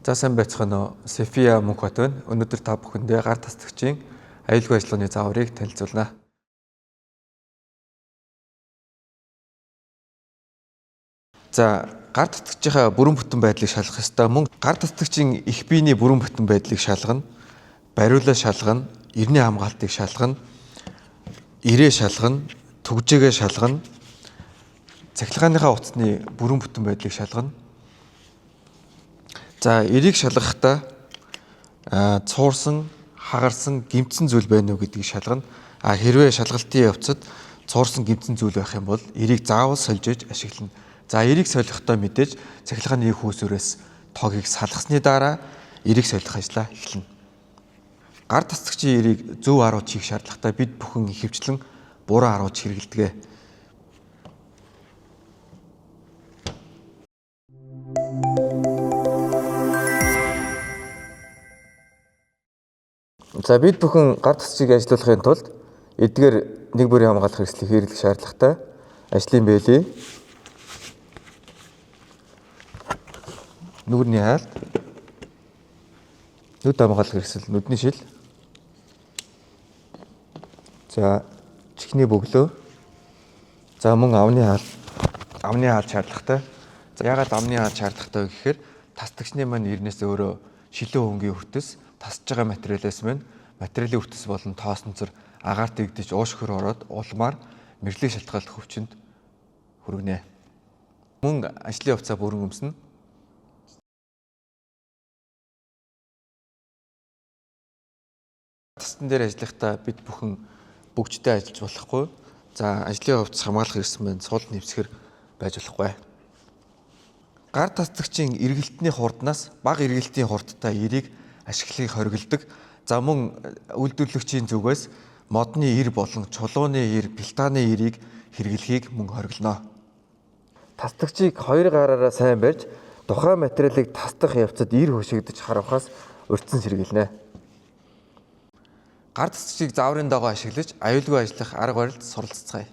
За сайн байцгаана уу. София Мөнхбат байна. Өнөөдөр та бүхэндээ гар тасдагчийн аюулгүй ажиллагааны зааврыг танилцуулна. За гар тасдагчийнхаа бүрэн бүтэн байдлыг шалгах ёстой. Мөн гар тасдагчийн их биений бүрэн бүтэн байдлыг шалгана, бариулаа шалгана, эртний хамгаалтыг шалгана, ирээ шалгана, түгжээгээ шалгана, цахилгааныхаа утасны бүрэн бүтэн байдлыг шалгана. За эрийг шалгахдаа цуурсан, хагарсан, гэмтсэн зүйл байна уу гэдгийг шалгана. Хэрвээ шалгалтын явцад цуурсан, гэмтсэн зүйл байх юм бол эрийг заавал сольж ашиглана. За эрийг солихдоо мэдээж цахилгааны хөөсөрөөс тогийг салгасны дараа эрийг солих ажлаа эхэлнэ. Гар тасдагчийн эрийг зөв арууч хийх шаардлагатай бид бүхэн ихэвчлэн буруу арууч хэрэглэдэг. За бид бүхэн гар тасчийг ажилуулахын тулд эдгээр нэг бүрийн хамгаалах хэрэгслийг хэрэглэх шаардлагатай. Ажлын бэлий, нүүрний хайлт, нүд хамгаалах хэрэгсэл, нүдний шил, за чихний бөглөө, за мөн амны хаалт шаардлагатай. За яагаад амны хаалт шаардлагатай вэ гэхээр тасдагчны маань эрнээс өөрөө шилэн хөнгөн хүртэс тасж байгаа материалаас маань материалын хүртэс болон тоосонцор агаарт игдэж уушгөр ороод улмаар мэрлэг шалтгаалт хөвчөнд хүргэнэ. Мөн ажлын хувцас бүрэн өмснө. Тасдан дээр ажиллахдаа бид бүхэн бүгжтэй ажиллаж болохгүй. За ажлын хувцас хамгаалах хэрэгсэл маань сул нэвсгэр байж болохгүй. Гар тасдагчийн эргэлтний хурднаас бага эргэлтийн хурдтай эрийг ашиглахыг хориглодог. За мөн үйлдвэрлэгчийн зүгээс модны эр болон чулууны эр, пелтаны эрийг хэрэглэхийг мөн хориглоно. Тасдагчийг хоёр гараараа сайн барьж тухайн материалыг тасдах явцад эр хөшигдэж харавхаас урьдчилан сэргийлнэ. Гар тасдагчийг зааврын дагуу ашиглаж аюулгүй ажиллах арга барилд суралцгаая.